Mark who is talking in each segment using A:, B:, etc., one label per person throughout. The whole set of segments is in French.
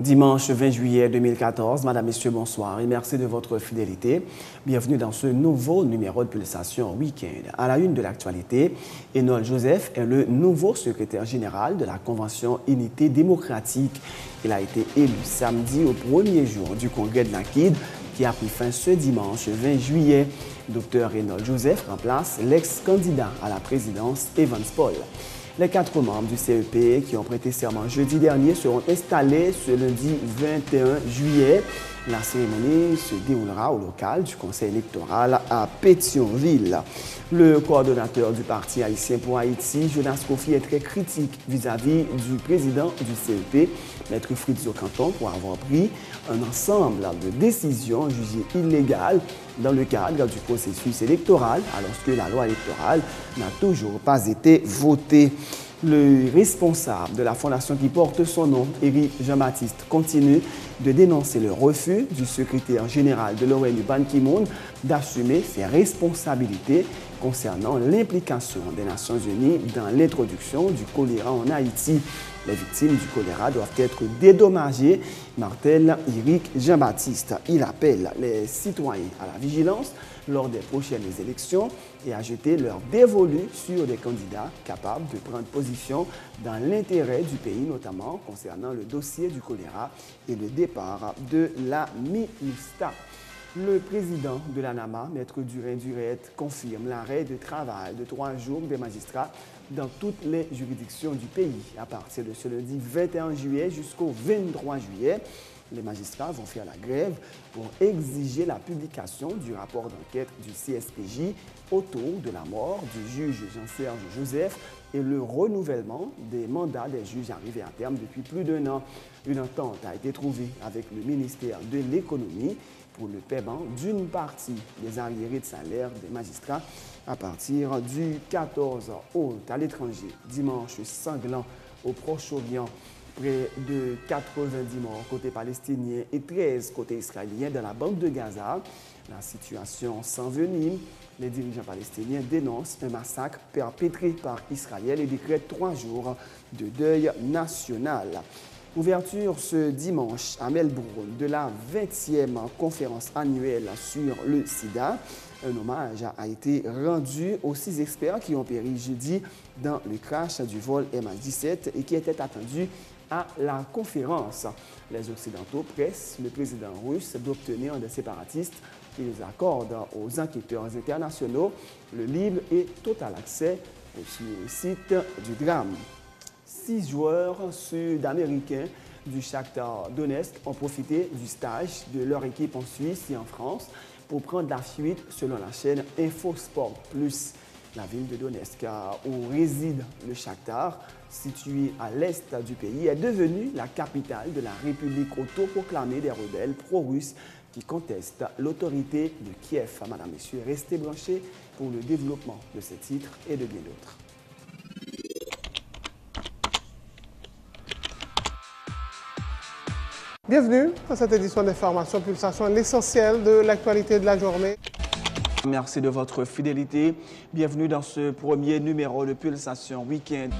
A: Dimanche 20 juillet 2014, Madame, Messieurs, bonsoir et merci de votre fidélité. Bienvenue dans ce nouveau numéro de Pulsation Week-end. À la une de l'actualité, Enol Joseph est le nouveau secrétaire général de la Convention Unité démocratique. Il a été élu samedi au premier jour du congrès de l'AQID qui a pris fin ce dimanche 20 juillet. Dr Enol Joseph remplace l'ex-candidat à la présidence Evans Paul. Les 4 membres du CEP qui ont prêté serment jeudi dernier seront installés ce lundi 21 juillet. La cérémonie se déroulera au local du conseil électoral à Pétionville. Le coordonnateur du Parti haïtien pour Haïti, Jonas Kofi, est très critique vis-à-vis du président du CEP, Maître Fritz Canton, pour avoir pris un ensemble de décisions jugées illégales dans le cadre du processus électoral, alors que la loi électorale n'a toujours pas été votée. Le responsable de la fondation qui porte son nom, Éric Jean-Baptiste, continue de dénoncer le refus du secrétaire général de l'ONU, Ban Ki-moon, d'assumer ses responsabilités concernant l'implication des Nations Unies dans l'introduction du choléra en Haïti. Les victimes du choléra doivent être dédommagées, martèle Éric Jean-Baptiste. Il appelle les citoyens à la vigilance lors des prochaines élections et à jeter leur dévolu sur des candidats capables de prendre position dans l'intérêt du pays, notamment concernant le dossier du choléra et le départ de la MINUSTAH. Le président de l'ANAMA, Maître Durin-Durette, confirme l'arrêt de travail de 3 jours des magistrats dans toutes les juridictions du pays. À partir de ce lundi 21 juillet jusqu'au 23 juillet, les magistrats vont faire la grève pour exiger la publication du rapport d'enquête du CSPJ autour de la mort du juge Jean-Serge Joseph et le renouvellement des mandats des juges arrivés à terme depuis plus d'1 an. Une entente a été trouvée avec le ministère de l'Économie pour le paiement d'une partie des arriérés de salaire des magistrats à partir du 14 août. À l'étranger, dimanche sanglant au Proche-Orient, près de 90 morts côté palestinien et 13 côté israélien dans la bande de Gaza. La situation s'envenime. Les dirigeants palestiniens dénoncent un massacre perpétré par Israël et décrètent 3 jours de deuil national. Ouverture ce dimanche à Melbourne de la 20e conférence annuelle sur le sida. Un hommage a été rendu aux 6 experts qui ont péri jeudi dans le crash du vol MH17 et qui étaient attendus à la conférence. Les Occidentaux pressent le président russe d'obtenir des séparatistes qui les accordent aux enquêteurs internationaux le libre et total accès sur le site du drame. 6 joueurs sud-américains du Shakhtar Donetsk ont profité du stage de leur équipe en Suisse et en France pour prendre la fuite selon la chaîne InfoSport Plus. La ville de Donetsk, où réside le Shakhtar, située à l'est du pays, est devenue la capitale de la République autoproclamée des rebelles pro-russes qui contestent l'autorité de Kiev. Madame, Messieurs, restez branchés pour le développement de ces titres et de bien d'autres.
B: Bienvenue dans cette édition d'Information Pulsation, l'essentiel de l'actualité de la journée.
A: Merci de votre fidélité. Bienvenue dans ce premier numéro de Pulsation Week-end.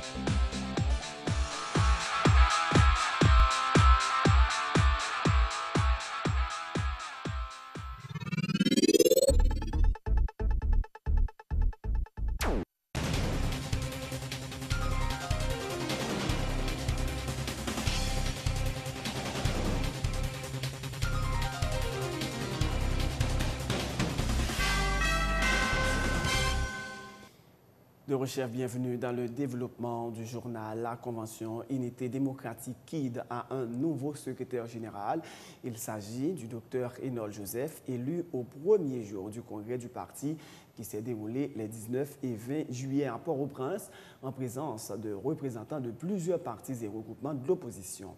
A: De recherche, bienvenue dans le développement du journal. La Convention Unité démocratique KID a un nouveau secrétaire général. Il s'agit du Dr Enol Joseph, élu au premier jour du congrès du parti qui s'est déroulé les 19 et 20 juillet à Port-au-Prince en présence de représentants de plusieurs partis et regroupements de l'opposition.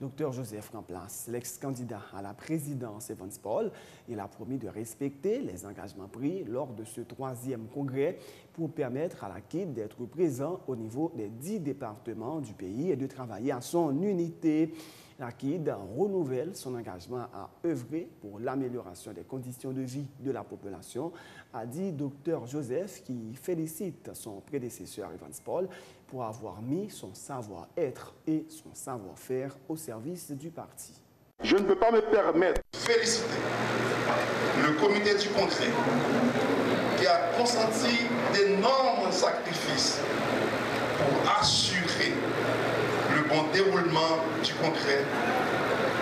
A: Dr Joseph remplace l'ex-candidat à la présidence Evans Paul. Il a promis de respecter les engagements pris lors de ce 3e congrès pour permettre à la KID d'être présent au niveau des 10 départements du pays et de travailler à son unité. La KID renouvelle son engagement à œuvrer pour l'amélioration des conditions de vie de la population, a dit Dr Joseph, qui félicite son prédécesseur Evans Paul pour avoir mis son savoir-être et son savoir-faire au service du parti.
C: Je ne peux pas me permettre de féliciter le comité du Congrès qui a consenti d'énormes sacrifices pour assurer le bon déroulement du Congrès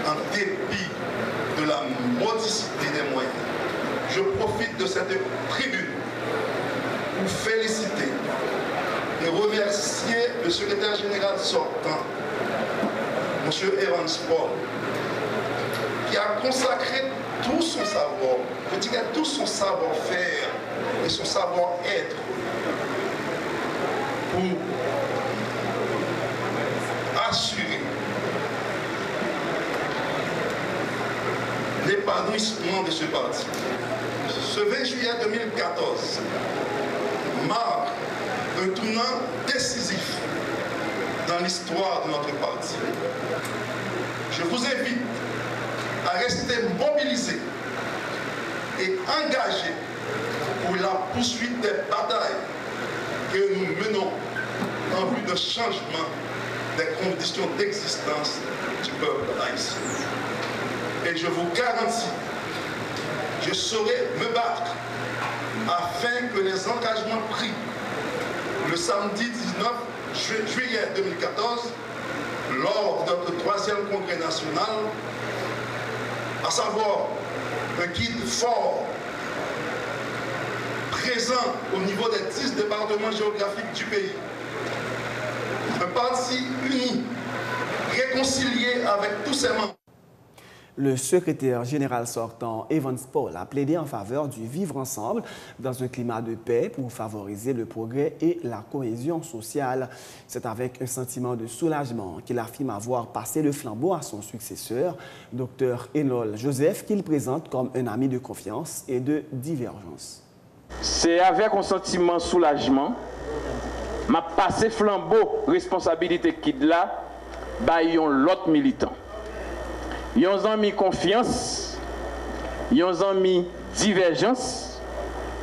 C: en dépit de la modicité des moyens. Je profite de cette tribune pour féliciter et remercier le secrétaire général sortant, M. Evans Paul, qui a consacré tout son savoir, je dirais tout son savoir-faire et son savoir-être pour assurer l'épanouissement de ce parti. Ce 20 juillet 2014 marque un tournant décisif dans l'histoire de notre parti. Je vous invite à rester mobilisés et engagés pour la poursuite des batailles que nous menons en vue de changement des conditions d'existence du peuple haïtien. Et je vous garantis, je saurai me battre afin que les engagements pris le samedi 19 juillet 2014 lors de notre 3e congrès national, à savoir un guide fort présent au niveau des 10 départements géographiques du pays, un parti uni, réconcilié avec tous ses membres.
A: Le secrétaire général sortant, Evans Paul, a plaidé en faveur du vivre ensemble dans un climat de paix pour favoriser le progrès et la cohésion sociale. C'est avec un sentiment de soulagement qu'il affirme avoir passé le flambeau à son successeur, Dr Enol Joseph, qu'il présente comme un ami de confiance et de divergence.
D: C'est avec un sentiment de soulagement m'a passé flambeau responsabilité qui de là, baillons l'autre militant. Ils ont mis confiance, ils ont mis divergence,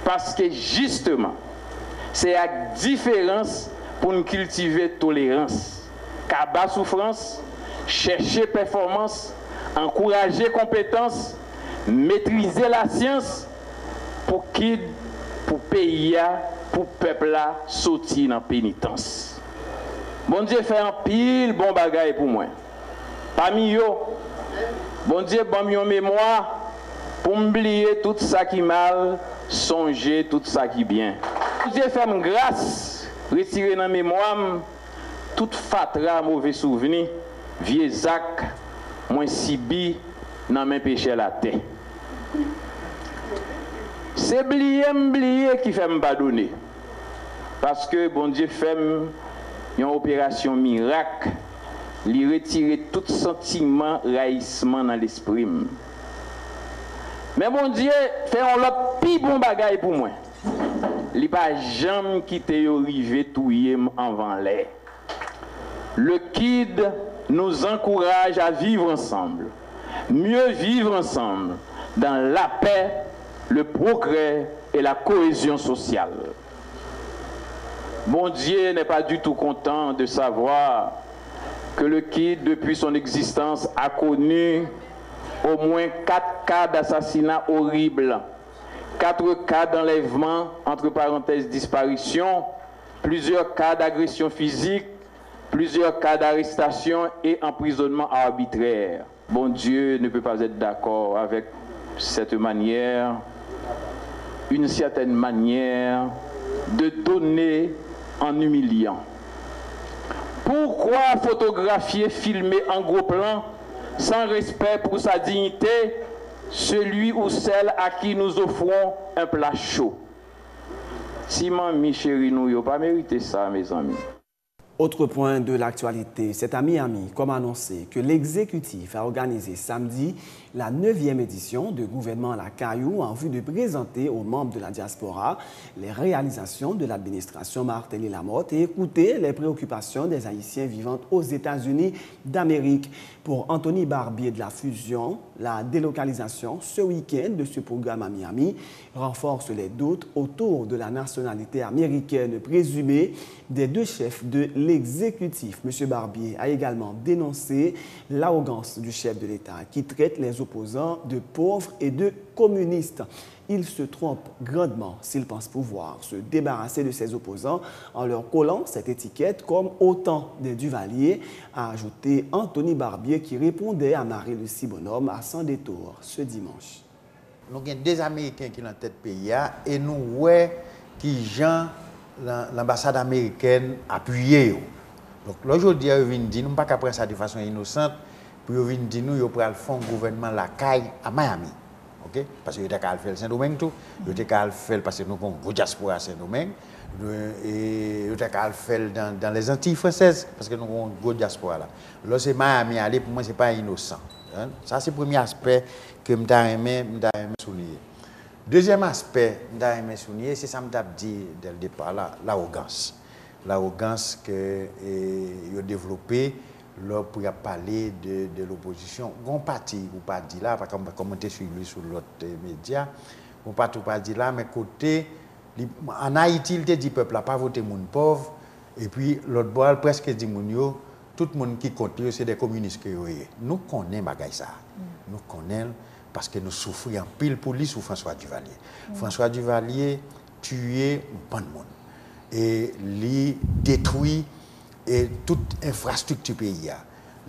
D: parce que justement, c'est la différence pour nous cultiver tolérance. Cabat souffrance, chercher performance, encourager compétence, maîtriser la science pour qu'il, pour pays, pour peuple là, sortir dans la pénitence. Bon Dieu fait un pile bon bagaille pour moi. Parmi eux, bon Dieu, bon mon mémoire pour m'oublier tout ça qui mal, songer tout ça qui bien. Bon Dieu fait grâce, retirer dans la mémoire toute fatra mauvais souvenir, vieux Zach, moins sibi dans mes péchés la terre. C'est m'oublier qui fait me pardonner. Parce que bon Dieu fait une opération miracle. Lui retirer tout sentiment raïssement dans l'esprit. Mais bon Dieu fait un lot plus bon bagaille pour moi. Il pas jamais quitté au rivé touyer avant l'air. Le KID nous encourage à vivre ensemble, mieux vivre ensemble dans la paix, le progrès et la cohésion sociale. Bon Dieu n'est pas du tout content de savoir que le KID, depuis son existence, a connu au moins 4 cas d'assassinat horribles, 4 cas d'enlèvement, entre parenthèses disparition, plusieurs cas d'agression physique, plusieurs cas d'arrestation et emprisonnement arbitraire. Bon Dieu ne peut pas être d'accord avec cette manière, une certaine manière de donner en humiliant. Pourquoi photographier, filmer en gros plan, sans respect pour sa dignité, celui ou celle à qui nous offrons un plat chaud? Si mamie chérie nous n'a pas mérité ça, mes amis.
A: Autre point de l'actualité, c'est à Miami, comme annoncé, que l'exécutif a organisé samedi la 9e édition de Gouvernement à la Caillou en vue de présenter aux membres de la diaspora les réalisations de l'administration Martelly Lamotte et écouter les préoccupations des Haïtiens vivant aux États-Unis d'Amérique. Pour Anthony Barbier de la Fusion, la délocalisation ce week-end de ce programme à Miami renforce les doutes autour de la nationalité américaine présumée des deux chefs de l'exécutif. M. Barbier a également dénoncé l'arrogance du chef de l'État qui traite les opposants de pauvres et de communistes. Il se trompe grandement s'il pense pouvoir se débarrasser de ses opposants en leur collant cette étiquette comme autant des Duvalier, a ajouté Anthony Barbier qui répondait à Marie-Lucie Bonhomme à Sans Détour ce dimanche.
E: Nous avons des Américains qui sont en tête pays et nous voyons qui gens l'ambassade américaine appuyée. Donc aujourd'hui, nous venons dire, nous ne pouvons pas prendre ça de façon innocente, pour nous venir dire, nous pouvons faire un gouvernement la caille à Miami. Okay? Parce que nous avons fait le Saint-Domingue tout, nous avons fait parce que nous avons une diaspora à Saint-Domingue, et nous avons fait dans les Antilles françaises, parce que nous avons une diaspora là. Là, c'est Miami, aller pour moi, ce n'est pas innocent. Hein? Ça, c'est le premier aspect que je aimé souligner. Deuxième aspect, c'est ça que je dit dès le départ, l'arrogance. L'arrogance que a développée pour parler de l'opposition. On parti, ou pas dit là, parce qu'on va commenter sur l'autre média, on pas tout pas dit là, mais côté, en Haïti, il dit peuple n'a pas voté moun pauvre, et puis l'autre bois presque dit moun yo, tout le monde qui compte, c'est des communistes que nous connaissons bagay ça. Nous connaissons parce que nous souffrons en pile pour lui sous François Duvalier. François Duvalier tué un bon monde et lui détruit toute infrastructure pays.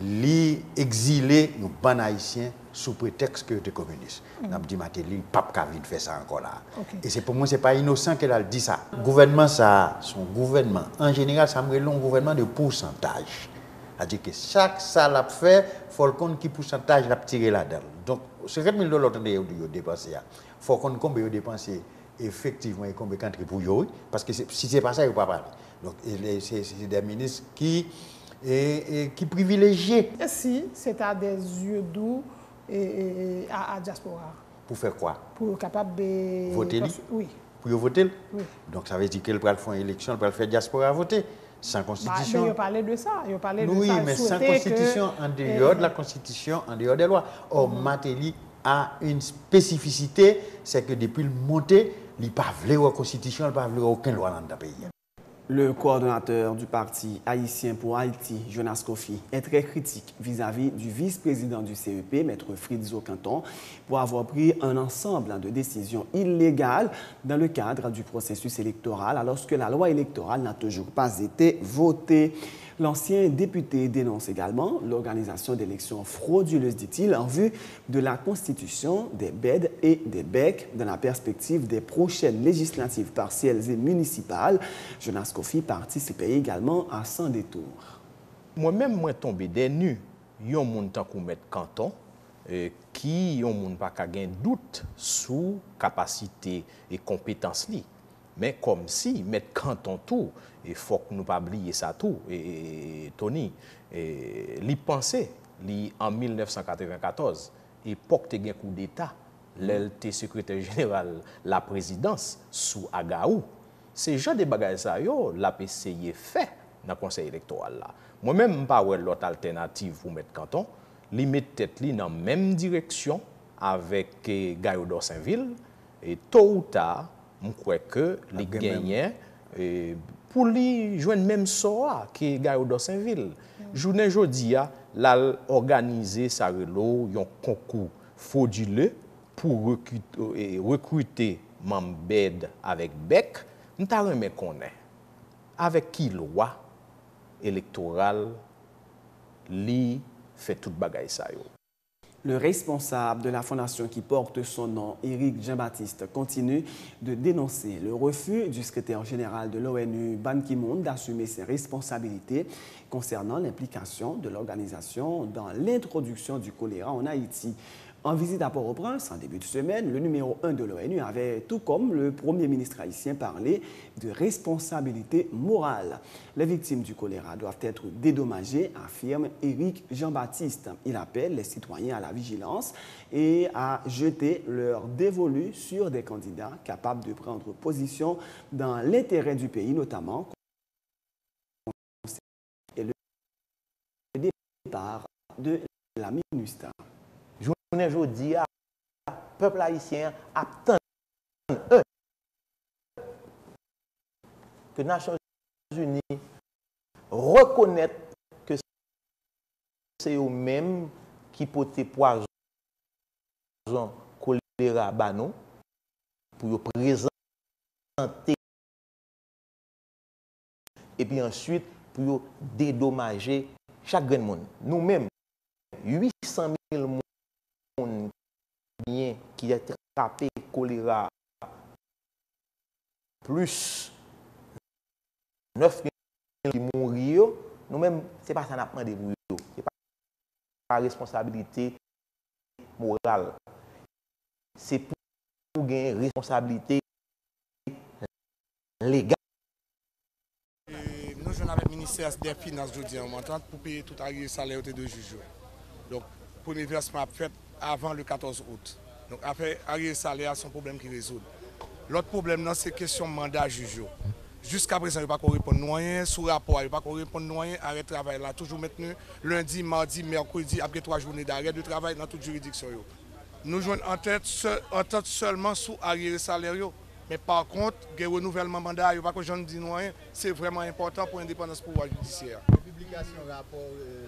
E: Lui exilé un bon haïtien sous prétexte que était communiste. N'a dit Martelly pape Kavin fait ça encore là. Et c'est pour moi c'est pas innocent qu'elle a dit ça. Le gouvernement ça son gouvernement en général ça me un gouvernement de pourcentage. C'est-à-dire que chaque salle a fait, il faut qu'on qui pourcentage l'a tiré là-dedans. Donc, $50 000 de dépenser. Il faut qu'on combien dépenser effectivement et combien de pour eux. Parce que si ce n'est pas ça, il ne va pas parler. Donc, c'est des ministres qui privilégient.
B: Et si c'est à des yeux doux à diaspora? Pour
E: faire quoi?
B: Pour être capable de
E: voter?
B: Oui.
E: Pour voter?
B: Oui.
E: Donc, ça veut dire qu'elle va faire une élection, elle va faire diaspora à voter. Sans constitution.
B: Il parlait de ça. Il parlait de
E: oui,
B: ça.
E: Mais sans constitution, en dehors de la constitution, en dehors des lois. Or, Martelly a une spécificité, c'est que depuis le monté, il n'a pas voulu la constitution, il n'a pas voulu aucune loi dans le pays.
A: Le coordonnateur du parti haïtien pour Haïti, Jonas Kofi, est très critique vis-à-vis du vice-président du CEP, Maître Fridzo Canton, pour avoir pris un ensemble de décisions illégales dans le cadre du processus électoral, alors que la loi électorale n'a toujours pas été votée. L'ancien député dénonce également l'organisation d'élections frauduleuses, dit-il, en vue de la constitution des BED et des BEC dans la perspective des prochaines législatives partielles et municipales. Jonas Kofi participait également à Sans Détour.
F: Moi-même, moi tombé des nues, il y a un monde qui mettre Canton, qui y a un monde pas qu'à doute sur capacité et compétence li. Mais comme si mettre Canton tout, il faut que nous ne pas oublier ça tout. Et Tony, il pensait, en 1994, époque de un coup d'État, l'était secrétaire général la présidence sous Agaou. Ces gens de bagages ça yo, l'a essayé fait dans le conseil électoral là. Moi-même, je n'ai pas l'autre alternative pour mettre Canton. Li met tête li dans la même direction avec Gayo d'Orsainville. Et tôt ou tard, je crois que les gagnants, pour lui jouer le même sort que Gayo d'Orsainville. Journée jeudi, l'a organisé sa relo un concours frauduleux pour recruter Mambed avec Beck. Nous avons connaître avec qui loi électorale li fait toute bagaille ça yo.
A: Le responsable de la fondation qui porte son nom, Éric Jean-Baptiste, continue de dénoncer le refus du secrétaire général de l'ONU, Ban Ki-moon, d'assumer ses responsabilités concernant l'implication de l'organisation dans l'introduction du choléra en Haïti. En visite à Port-au-Prince, en début de semaine, le numéro 1 de l'ONU avait, tout comme le Premier ministre haïtien, parlé de responsabilité morale. Les victimes du choléra doivent être dédommagées, affirme Éric Jean-Baptiste. Il appelle les citoyens à la vigilance et à jeter leur dévolu sur des candidats capables de prendre position dans l'intérêt du pays, notamment et le départ de la MINUSTAH.
G: Journée aujourd'hui, le peuple haïtien attend que les Nations Unies reconnaissent que c'est eux-mêmes qui portent poison choléra banon pour présenter et puis ensuite pour dédommager chaque grand monde. Nous-mêmes, 800 000 monde qui a attrapé choléra, plus 9 000 qui mourent, nous-mêmes, ce n'est pas ça qu'on a demandé pour eux. Ce n'est pas la responsabilité morale. C'est pour gagner responsabilité légale.
H: Nous jouons avec le ministère des Finances aujourd'hui en entente pour payer tout arrière salaire de juge. Donc, pour les versements faits avant le 14 août. Donc, après, arrière salaire, c'est un problème qui résout. L'autre problème, c'est la question de mandat juge. Jusqu'à présent, il n'y a pas de répondre noyen. Sous rapport, il n'y a pas de répondre noyen. Arrêt de travail là, toujours maintenu. Lundi, mardi, mercredi, après 3 journées d'arrêt de travail dans toute juridiction. Nous jouons en tête seulement sous arrière salaire. Mais par contre, le renouvellement mandat, il n'y a pas que j'en dis noyen. C'est vraiment important pour l'indépendance du pouvoir judiciaire.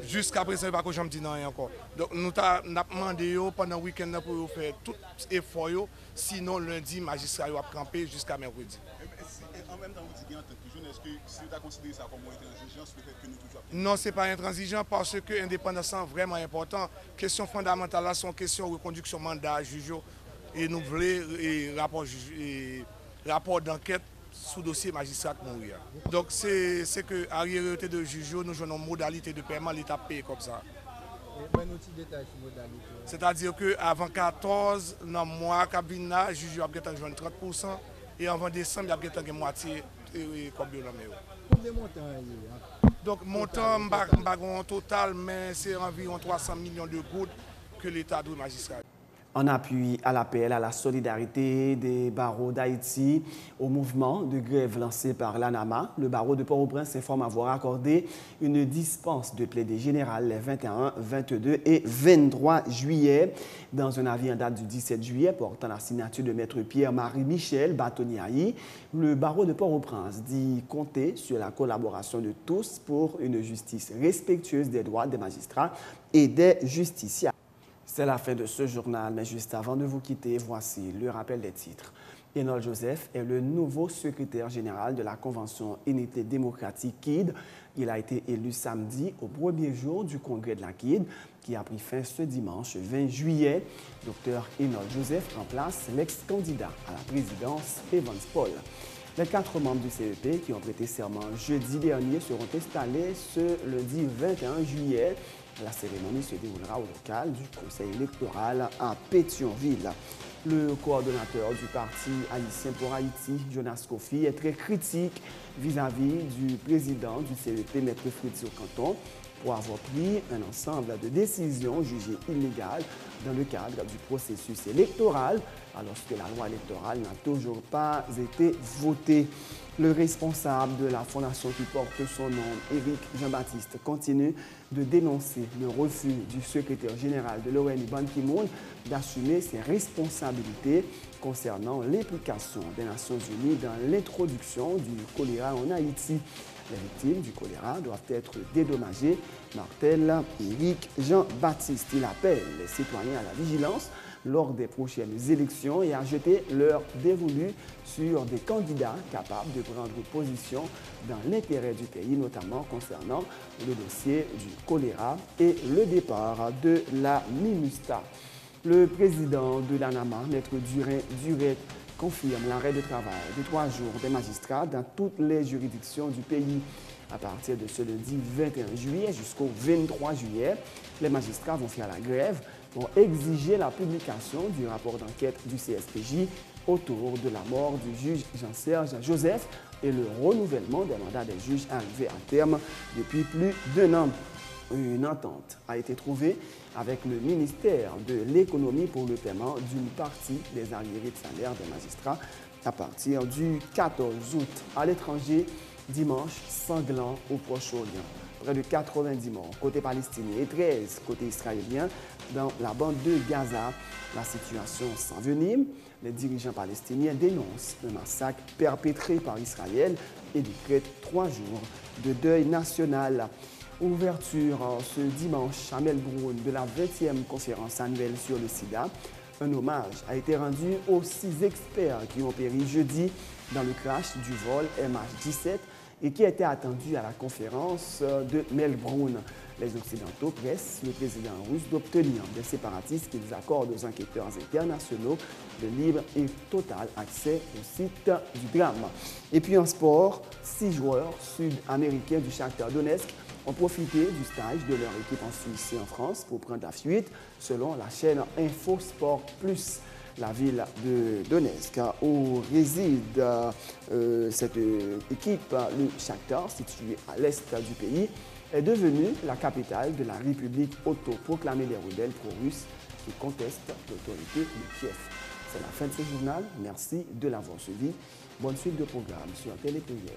H: Jusqu'à présent, il n'y a pas que j'en dis noyen encore. Donc, nous avons demandé pendant le week-end pour faire tout effort. Sinon, lundi, le magistrat va camper jusqu'à mercredi.
I: En même temps, vous dites est-ce que si vous avez considéré ça comme intransigeant, peut-être que nous toujours...
H: Non, ce n'est pas intransigeant parce que l'indépendance est vraiment important. Question fondamentale, là, c'est une question de reconduction mandat juge et nous voulons rapport d'enquête sous dossier magistrat mourir. Donc c'est que à réalité de juge, nous avons une modalité de paiement, l'État paye comme ça. C'est-à-dire qu'avant 14, dans le mois, le juge a gagné 30%. Et avant décembre, il y a une moitié comme
J: Combien de montants?
H: Donc, montant, en total, mais c'est environ 300 millions de gouttes que l'État doit au magistrat.
A: En appui à l'appel à la solidarité des barreaux d'Haïti au mouvement de grève lancé par l'ANAMA, le barreau de Port-au-Prince informe avoir accordé une dispense de plaidé général les 21, 22 et 23 juillet. Dans un avis en date du 17 juillet portant la signature de Maître Pierre-Marie Michel Batoniaï, le barreau de Port-au-Prince dit compter sur la collaboration de tous pour une justice respectueuse des droits des magistrats et des justiciables. C'est la fin de ce journal, mais juste avant de vous quitter, voici le rappel des titres. Enol Joseph est le nouveau secrétaire général de la Convention Unité démocratique KID. Il a été élu samedi au premier jour du congrès de la KID qui a pris fin ce dimanche 20 juillet. Dr Enol Joseph remplace l'ex-candidat à la présidence Evans Paul. Les 4 membres du CEP qui ont prêté serment jeudi dernier seront installés ce lundi 21 juillet. La cérémonie se déroulera au local du Conseil électoral à Pétionville. Le coordonnateur du Parti haïtien pour Haïti, Jonas Kofi, est très critique vis-à-vis du président du CEP, Maître Fritz Canton, pour avoir pris un ensemble de décisions jugées illégales dans le cadre du processus électoral, alors que la loi électorale n'a toujours pas été votée. Le responsable de la fondation qui porte son nom, Éric Jean-Baptiste, continue de dénoncer le refus du secrétaire général de l'ONU, Ban Ki-moon, d'assumer ses responsabilités concernant l'implication des Nations Unies dans l'introduction du choléra en Haïti. Les victimes du choléra doivent être dédommagées, martèle Éric Jean-Baptiste. Il appelle les citoyens à la vigilance lors des prochaines élections et à jeter leur dévolu sur des candidats capables de prendre position dans l'intérêt du pays, notamment concernant le dossier du choléra et le départ de la MINUSTAH. Le président de l'ANAMA, Maître Duret, confirme l'arrêt de travail de 3 jours des magistrats dans toutes les juridictions du pays. À partir de ce lundi 21 juillet jusqu'au 23 juillet, les magistrats vont faire la grève ont exigé la publication du rapport d'enquête du CSPJ autour de la mort du juge Jean-Serge Joseph et le renouvellement des mandats des juges arrivés à terme depuis plus d'1 an. Une entente a été trouvée avec le ministère de l'Économie pour le paiement d'une partie des arriérés de salaire des magistrats à partir du 14 août. À l'étranger, dimanche sanglant au Proche-Orient. Près de 90 morts côté palestinien et 13 côté israélien dans la bande de Gaza. La situation s'envenime. Les dirigeants palestiniens dénoncent un massacre perpétré par Israël et décrètent 3 jours de deuil national. Ouverture ce dimanche à Melbourne de la 20e conférence annuelle sur le sida. Un hommage a été rendu aux 6 experts qui ont péri jeudi dans le crash du vol MH17 et qui étaient attendus à la conférence de Melbourne. Les Occidentaux pressent le président russe d'obtenir des séparatistes qu'ils accordent aux enquêteurs internationaux de libre et total accès au site du drame. Et puis en sport, 6 joueurs sud-américains du Shakhtar Donetsk ont profité du stage de leur équipe en Suisse et en France pour prendre la fuite, selon la chaîne InfoSport Plus. La ville de Donetsk, où réside cette équipe, le Shakhtar, situé à l'est du pays, est devenue la capitale de la République autoproclamée des rebelles pro-russes qui contestent l'autorité de Kiev. C'est la fin de ce journal. Merci de l'avoir suivi. Bonne suite de programme sur Télé Pluriel.